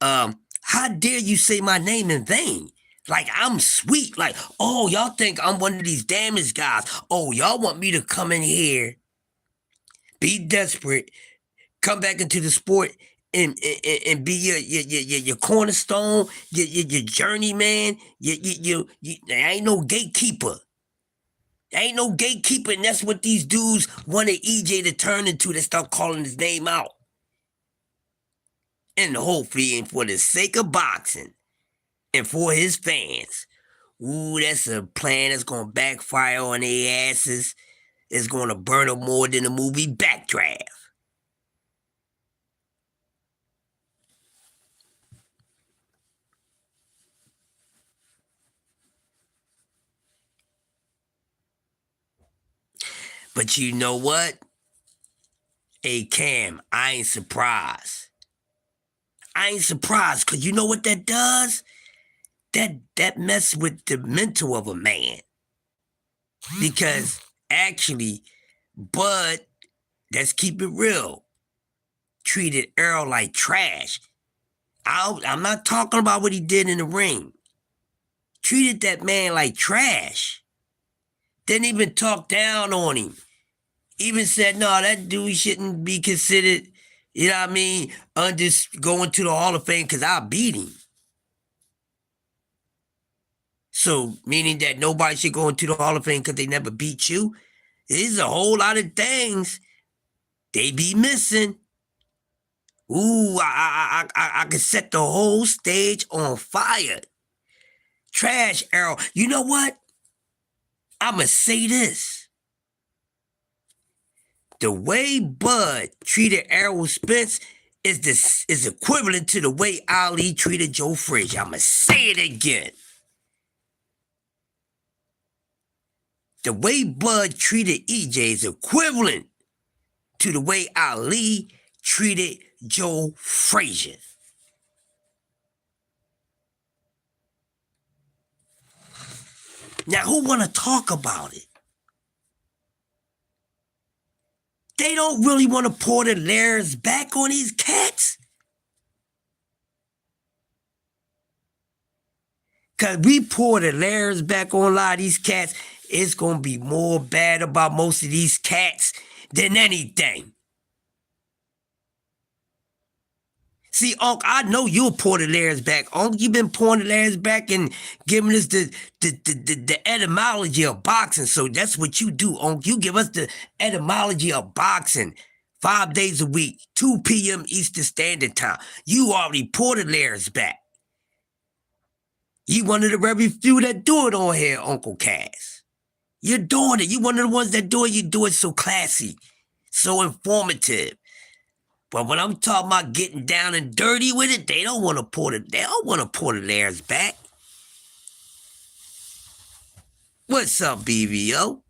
How dare you say my name in vain? Like I'm sweet. Like, oh, y'all think I'm one of these damaged guys. Oh, y'all want me to come in here, be desperate, come back into the sport and be your cornerstone, your journeyman. There ain't no gatekeeper. There ain't no gatekeeper, and that's what these dudes wanted EJ to turn into. They start calling his name out. And hopefully, and for the sake of boxing, and for his fans, that's a plan that's gonna backfire on their asses. It's gonna burn them more than the movie Backdraft. But you know what? Hey, Cam, I ain't surprised. Because you know what that does? That mess with the mental of a man. Because actually, Bud, let's keep it real, treated Earl like trash. I'm not talking about what he did in the ring. Treated that man like trash. Didn't even talk down on him. Even said, no, that dude shouldn't be considered, you know what I mean, going to the Hall of Fame because I beat him. So, meaning that nobody should go into the Hall of Fame because they never beat you? There's a whole lot of things they be missing. Ooh, I can set the whole stage on fire. Trash Arrow. You know what? I'ma say this. The way Bud treated Errol Spence is equivalent to the way Ali treated Joe Frazier. I'ma say it again. The way Bud treated EJ is equivalent to the way Ali treated Joe Frazier. Now, who want to talk about it? They don't really want to pour the layers back on these cats. Because we pour the layers back on a lot of these cats, it's going to be more bad about most of these cats than anything. See, Unc, I know you'll pour the layers back. Unc, you've been pouring the layers back and giving us the etymology of boxing. So that's what you do, Unc. You give us the etymology of boxing 5 days a week, 2 p.m. Eastern Standard Time. You already poured the layers back. You one of the very few that do it on here, Uncle Cass. You're doing it. You one of the ones that do it. You do it so classy, so informative. But when I'm talking about getting down and dirty with it, they don't want to pour the layers back. What's up, BBO?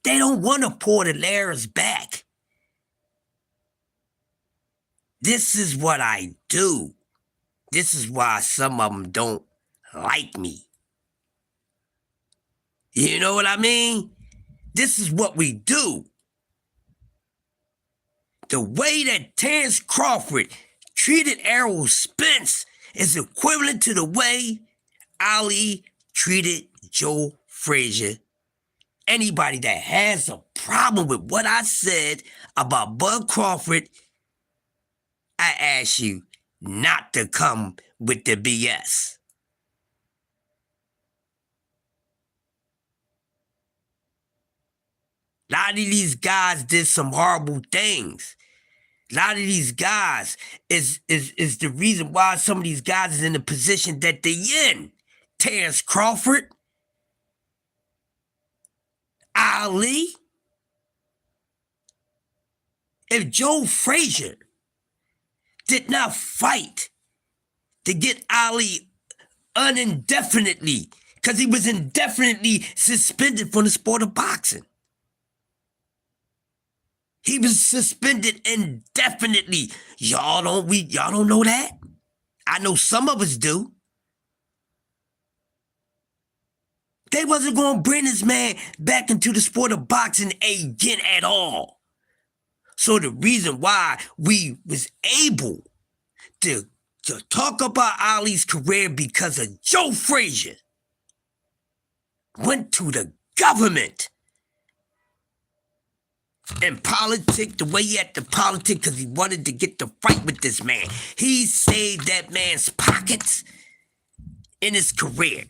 They don't want to pour the layers back. This is what I do. This is why some of them don't like me. You know what I mean? This is what we do. The way that Terrence Crawford treated Errol Spence is equivalent to the way Ali treated Joe Frazier. Anybody that has a problem with what I said about Bud Crawford, I ask you not to come with the BS. A lot of these guys did some horrible things. A lot of these guys is the reason why some of these guys is in the position that they're in. Terrence Crawford, Ali. If Joe Frazier did not fight to get Ali unindefinitely, because he was indefinitely suspended from the sport of boxing. He was suspended indefinitely. Y'all don't know that? I know some of us do. They wasn't going to bring this man back into the sport of boxing again at all. So the reason why we was able to talk about Ali's career because of Joe Frazier went to the government. And politics, the way he had to politic because he wanted to get the fight with this man. He saved that man's pockets in his career.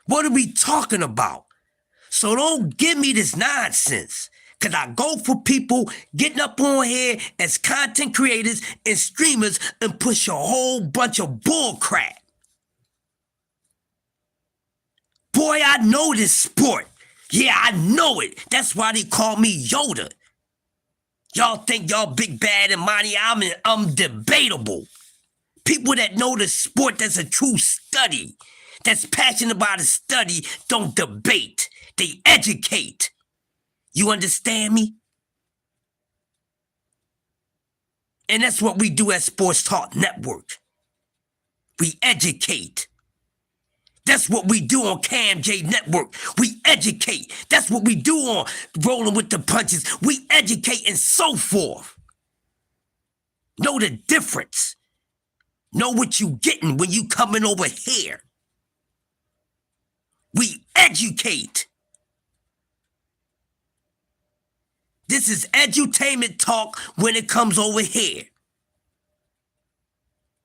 What are we talking about? So don't give me this nonsense. Because I go for people getting up on here as content creators and streamers and push a whole bunch of bull crap. Boy, I know this sport. Yeah, I know it. That's why they call me Yoda. Y'all think y'all big, bad, and mighty. I'm debatable. People that know the sport that's a true study, that's passionate about a study, don't debate. They educate. You understand me? And that's what we do at Sports Talk Network. We educate. That's what we do on Cam J Network. We educate. That's what we do on Rolling with the Punches. We educate and so forth. Know the difference. Know what you getting when you coming over here. We educate. This is edutainment talk when it comes over here.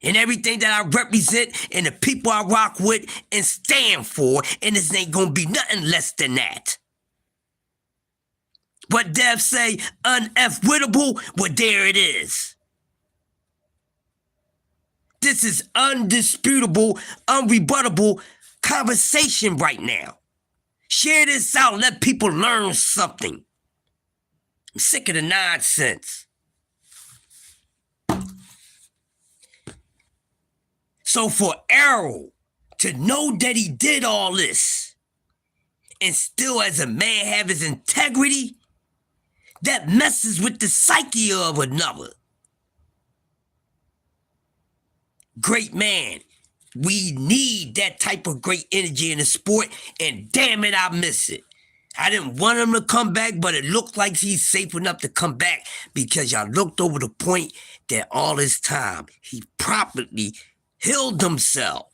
And everything that I represent and the people I rock with and stand for, and this ain't gonna be nothing less than that. What Dev say, unf-wittable? Well, there it is. This is undisputable, unrebuttable conversation right now. Share this out, let people learn something. I'm sick of the nonsense. So for Errol to know that he did all this and still as a man have his integrity, that messes with the psyche of another. Great man. We need that type of great energy in the sport, and damn it, I miss it. I didn't want him to come back, but it looked like he's safe enough to come back because y'all looked over the point that all this time he properly healed himself.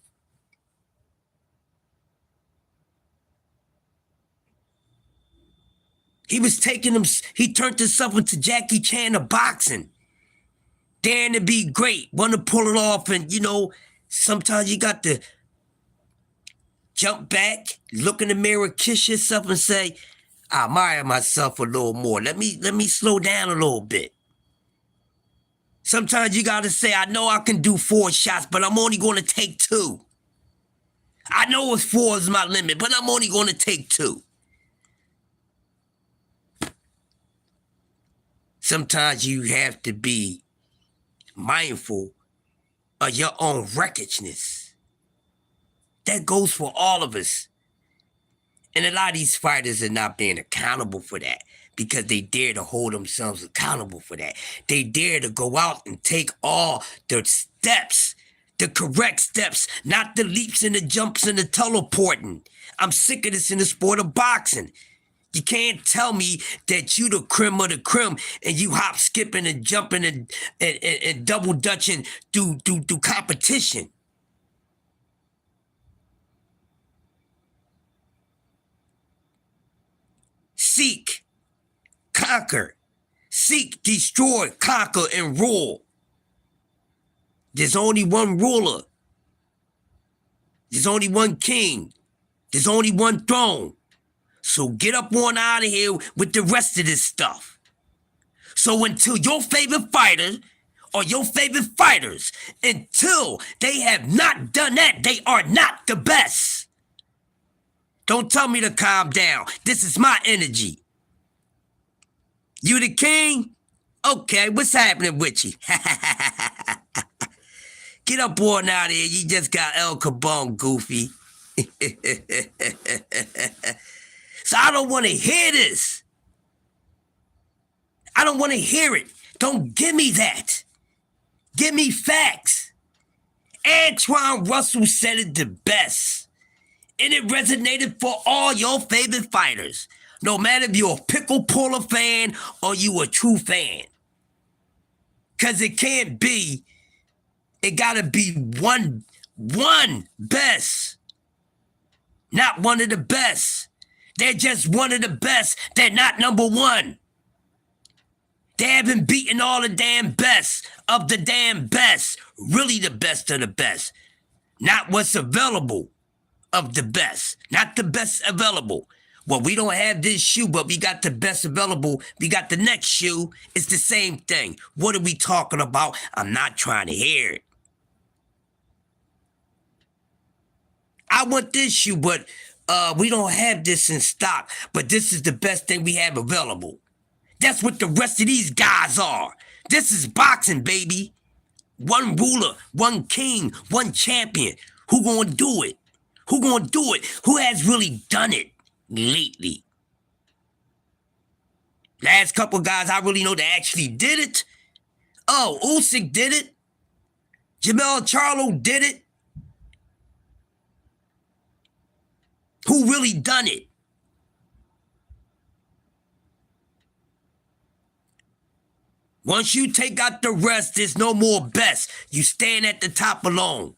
He turned himself into Jackie Chan of boxing. Daring to be great, want to pull it off, and sometimes you got to jump back, look in the mirror, kiss yourself and say, I admire myself a little more. Let me slow down a little bit. Sometimes you got to say, I know I can do 4 shots, but I'm only going to take 2. I know 4 is my limit, but I'm only going to take 2. Sometimes you have to be mindful of your own wreckagedness. That goes for all of us. And a lot of these fighters are not being accountable for that because they dare to hold themselves accountable for that. They dare to go out and take all the steps, the correct steps, not the leaps and the jumps and the teleporting. I'm sick of this in the sport of boxing. You can't tell me that you the creme of the creme and you hop, skipping and jumping and double dutching through competition. Seek, conquer. Seek, destroy, conquer, and rule. There's only one ruler. There's only one king. There's only one throne. So get up on out of here with the rest of this stuff. So until your favorite fighter or your favorite fighters, until they have not done that, they are not the best. Don't tell me to calm down. This is my energy. You the king? Okay, what's happening with you? Get up on out of here. You just got El Cabong, goofy. So I don't want to hear this. I don't want to hear it. Don't give me that. Give me facts. Antoine Russell said it the best. And it resonated for all your favorite fighters. No matter if you're a pickle puller fan or you a true fan. Because it can't be. It got to be one best. Not one of the best. They're just one of the best. They're not number one. They haven't beaten all the damn best of the damn best. Really the best of the best. Not what's available of the best. Not the best available. Well, we don't have this shoe, but we got the best available. We got the next shoe. It's the same thing. What are we talking about? I'm not trying to hear it. I want this shoe, but we don't have this in stock. But this is the best thing we have available. That's what the rest of these guys are. This is boxing, baby. One ruler, one king, one champion. Who gonna do it? Who gonna do it? Who has really done it lately? Last couple guys I really know that actually did it. Oh, Usyk did it. Jamel Charlo did it. Who really done it? Once you take out the rest, there's no more best. You stand at the top alone.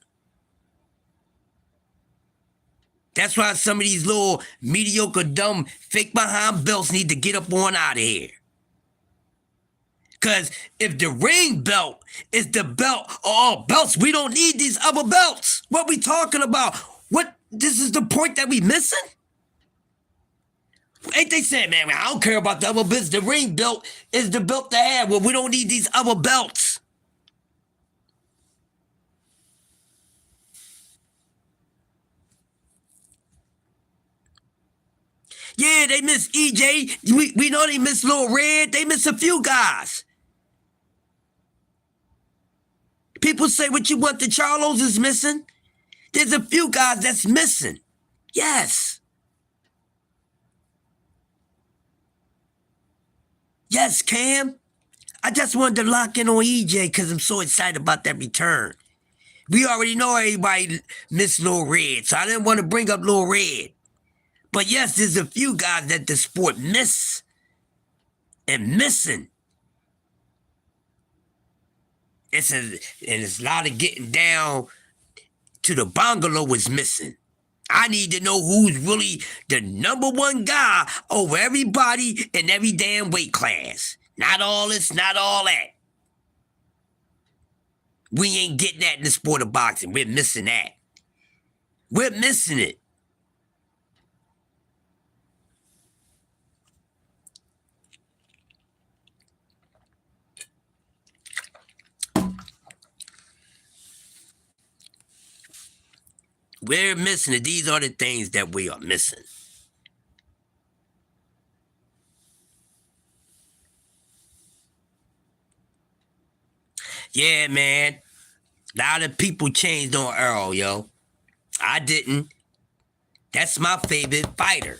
That's why some of these little mediocre, dumb, fake behind belts need to get up on out of here. Because if the ring belt is the belt of all belts, we don't need these other belts. What we talking about? What? This is the point that we missing? Ain't they saying, man, I don't care about the other belts. The ring belt is the belt to have. Well, we don't need these other belts. Yeah, they miss EJ. We know they miss Lil Red. They miss a few guys. People say what you want, the Charlos is missing. There's a few guys that's missing. Yes. Yes, Cam. I just wanted to lock in on EJ because I'm so excited about that return. We already know everybody miss Lil Red, so I didn't want to bring up Lil Red. But yes, there's a few guys that the sport miss and missing. And it's a lot of getting down to the bungalow is missing. I need to know who's really the number one guy over everybody in every damn weight class. Not all this, not all that. We ain't getting that in the sport of boxing. We're missing that. We're missing it. We're missing it. These are the things that we are missing. Yeah, man. A lot of people changed on Earl, yo. I didn't. That's my favorite fighter.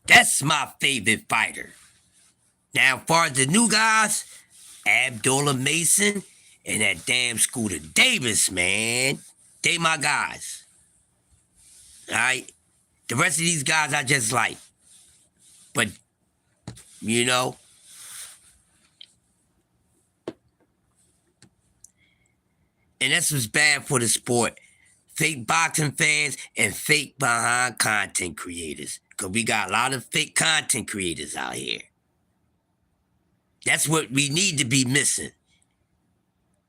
That's my favorite fighter. Now, as far as the new guys, Abdullah Mason and that damn Scooter Davis, man. They my guys. All right? The rest of these guys I just like. But, you know, and that's what's bad for the sport. Fake boxing fans and fake behind content creators. Because we got a lot of fake content creators out here. That's what we need to be missing.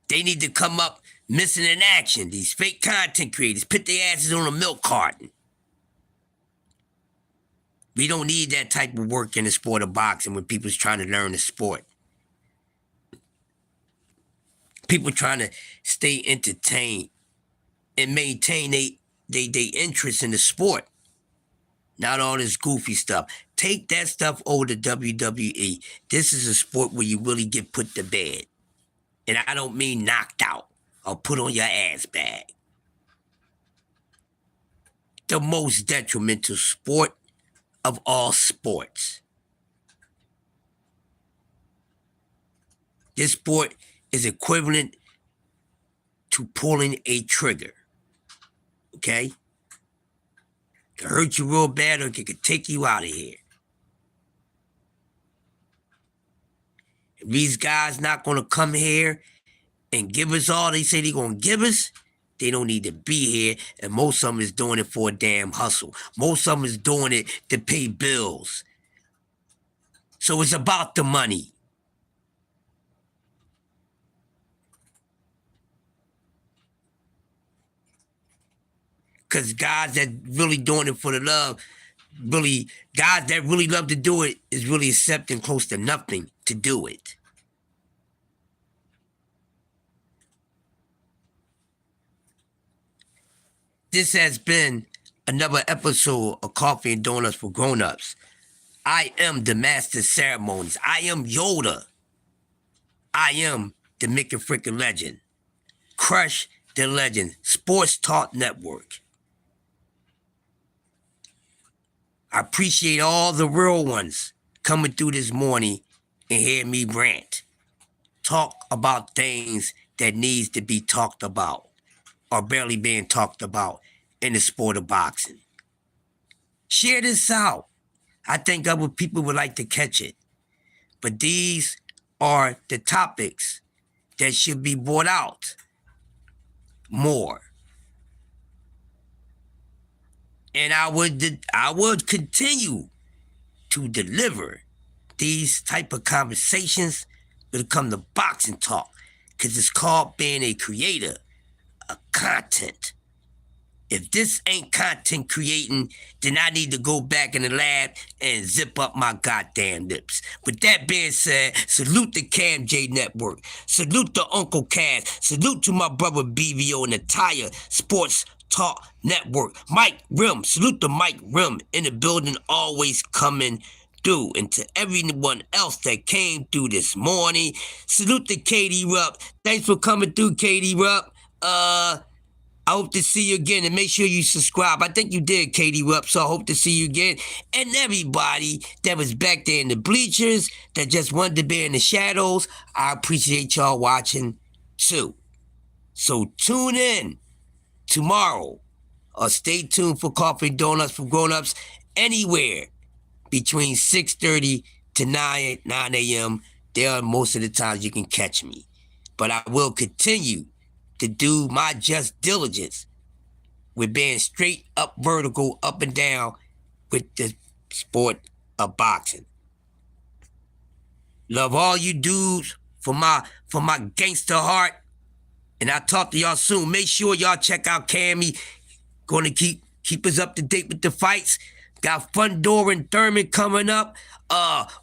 They need to come up missing in action. These fake content creators put their asses on a milk carton. We don't need that type of work in the sport of boxing when people's trying to learn the sport. People trying to stay entertained and maintain they interest in the sport. Not all this goofy stuff. Take that stuff over to WWE. This is a sport where you really get put to bed. And I don't mean knocked out or put on your ass bag. The most detrimental sport of all sports. This sport is equivalent to pulling a trigger. Okay? It can hurt you real bad or it can take you out of here. If these guys not going to come here and give us all they say they're going to give us, they don't need to be here, and most of them is doing it for a damn hustle. Most of them is doing it to pay bills. So it's about the money. Because guys that really doing it for the love, really, guys that really love to do it is really accepting close to nothing to do it. This has been another episode of Coffee and Donuts for Grown-Ups. I am the Master of Ceremonies. I am Yoda. I am the Mickey Freaking Legend. Crush the Legend. Sports Talk Network. I appreciate all the real ones coming through this morning and hear me rant. Talk about things that needs to be talked about or barely being talked about in the sport of boxing. Share this out. I think other people would like to catch it. But these are the topics that should be brought out more. And I would continue to deliver these type of conversations when it comes to boxing talk, because it's called being a creator of content. If this ain't content creating, then I need to go back in the lab and zip up my goddamn lips. With that being said, salute the Cam J Network. Salute to Uncle Cass. Salute to my brother BVO and the entire Sports Talk Network. Mike Rim. Salute to Mike Rim in the building, always coming through. And to everyone else that came through this morning, salute to Katie Rupp. Thanks for coming through, Katie Rupp. I hope to see you again, and make sure you subscribe. I think you did, Katie Rupp, so I hope to see you again. And everybody that was back there in the bleachers that just wanted to be in the shadows, I appreciate y'all watching too. So tune in tomorrow, or stay tuned for Coffee Donuts for Grown-Ups anywhere between 6:30 to 9 a.m. There are most of the times you can catch me. But I will continue to do my just diligence with being straight up vertical, up and down with the sport of boxing. Love all you dudes for my gangster heart. And I'll talk to y'all soon. Make sure y'all check out Cammy. Gonna keep us up to date with the fights. Got Fundor and Thurman coming up.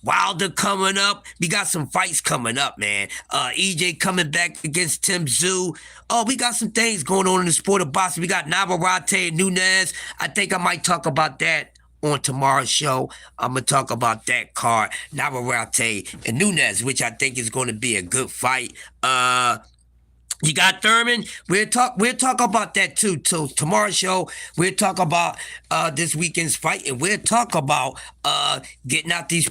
Wilder coming up. We got some fights coming up, man. EJ coming back against Tim Tszyu. Oh, we got some things going on in the sport of boxing. We got Navarrete and Nunes. I think I might talk about that on tomorrow's show. I'm going to talk about that card, Navarrete and Nunes, which I think is going to be a good fight. You got Thurman. We'll talk about that too. So tomorrow's show, we'll talk about this weekend's fight, and we'll talk about getting out these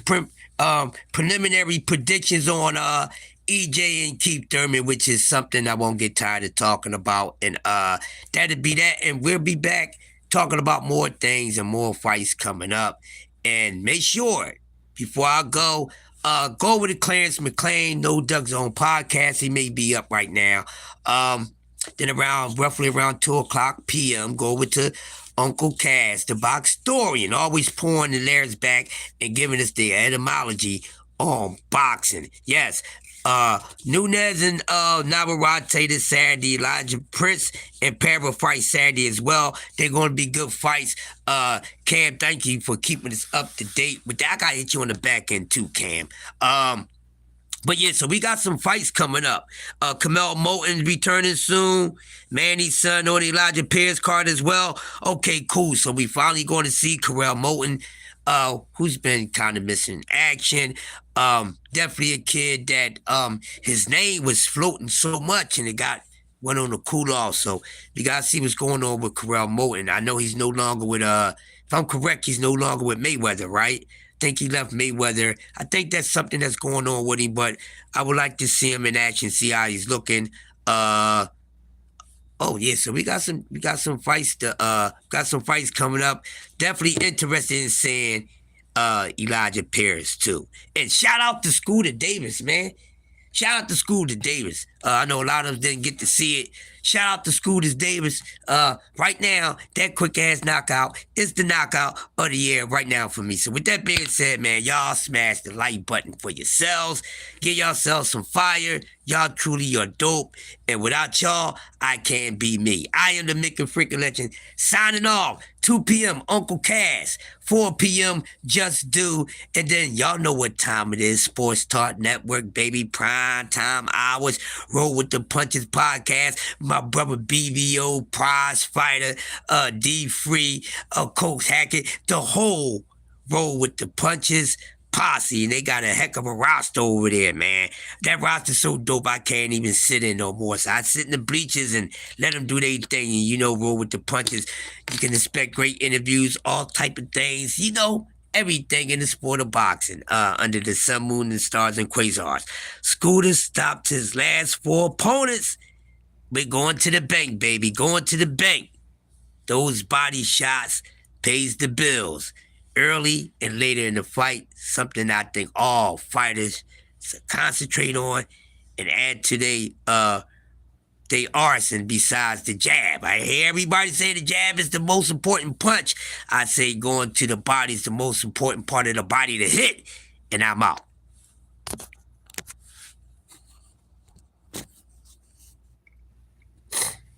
preliminary predictions on EJ and Keith Thurman, which is something I won't get tired of talking about. And that'll be that. And we'll be back talking about more things and more fights coming up. And make sure, before I go over to Clarence McLean, No Doug Zone podcast. He may be up right now. Then roughly around 2:00 p.m., go over to Uncle Cass, the box historian, always pouring the layers back and giving us the etymology on boxing. Yes, Nunes and Navarrete this Saturday, Elijah Prince and Para fight Saturday as well. They're going to be good fights. Cam, thank you for keeping us up to date with that. I got to hit you on the back end too, Cam. But yeah, so we got some fights coming up. Kamel Moulton's returning soon. Manny's son on the Elijah Pierce card as well. Okay, cool. So we finally going to see Kamel Moulton, who's been kind of missing action. Definitely a kid that his name was floating so much and it went on a cool off. So we got to see what's going on with Kamel Moulton. I know he's no longer with, if I'm correct, he's no longer with Mayweather, right? Think he left Mayweather. I think that's something that's going on with him, but I would like to see him in action, see how he's looking. Oh yeah, so we got some fights coming up. Definitely interested in seeing Elijah Pierce too. And shout out to Scooter Davis, man. Shout out to Scooter Davis. I know a lot of them didn't get to see it. Shout out to Scooter Davis. Right now, that quick-ass knockout is the knockout of the year right now for me. So with that being said, man, y'all smash the like button for yourselves. Get yourselves some fire. Y'all truly are dope. And without y'all, I can't be me. I am the Mick and Freaking Legend. Signing off. 2 p.m. Uncle Cass. 4 p.m. Just Do. And then y'all know what time it is. Sports Talk Network, baby. Prime time hours. Roll with the Punches podcast. My brother BVO, prize fighter, D-Free, Coach Hackett. The whole Roll with the Punches posse, and they got a heck of a roster over there, man. That roster's so dope I can't even sit in no more. So I sit in the bleachers and let them do their thing, and Roll with the Punches. You can expect great interviews, all type of things, everything in the sport of boxing, under the sun, moon, and stars and quasars. Scooter stopped his last 4 opponents. We're going to the bank, baby, going to the bank. Those body shots pays the bills. Early and later in the fight, something I think all fighters should concentrate on and add to their arsenal besides the jab. I hear everybody say the jab is the most important punch. I say going to the body is the most important part of the body to hit, and I'm out.